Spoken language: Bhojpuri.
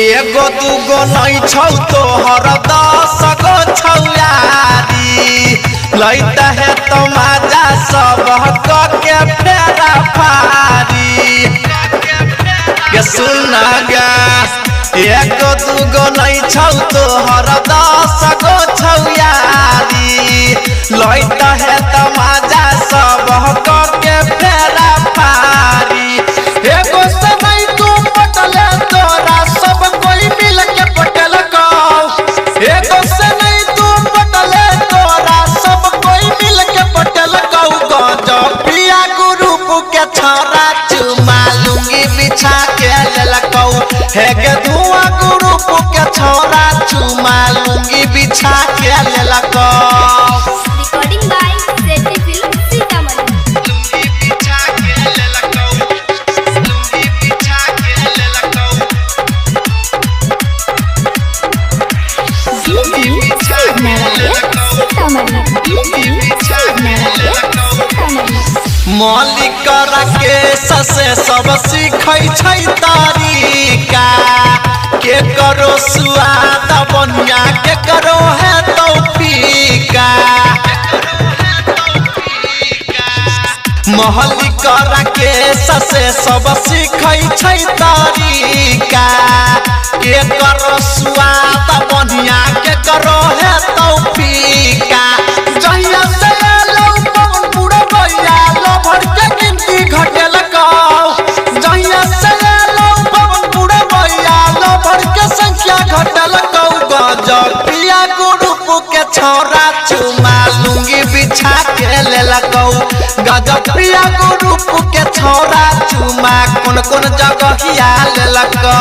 एगो दूगो नहीं छौ तोहर 10 गो छौयारी लैता है तो मजा सब के फेरा फारी के सुन गा। एगो दूगो नहीं छौ तोहर 10 गो छौयारी लैता है तो मजा सब के फेरा फारी। एगो से नहीं तू पटले तोरा सब कोई मिल के पटल को। एगो से नहीं तू पटले तोरा सब कोई मिल के पटल को। गजपिया ग्रुप के छोरा चुमा लुंगी बिछा के ललकौ। हे के धुआं ग्रुप के छोरा चुमा लुंगी बिछा के ललकौ। रिकॉर्डिंग बाय सेटी फिल्म सीतामढ़ी। लुंगी बिछा के ललकौ। लुंगी बिछा के ललकौ। लुंगी बिछा के ललकौ। लुंगी बिछा के ललकौ। मालिक के ससे सब सीखै छै तरीका। के करो स्वाद बनिया के करो है तौफीका। महलिक के ससे सब सीखै छै तरीका। के करो स्वाद बनिया के करो है तौफीका। जहिया से भर के गिनती घटेल कौ। जहिया से पूरे भैया लो भर के संख्या घटेल कौ। गजपिया ग्रुप के छोरा चुमा लुंगी बिछा के लेलकौ। गजपिया ग्रुप के छोरा चुमा कौन कौन जगहिया लेलकौ।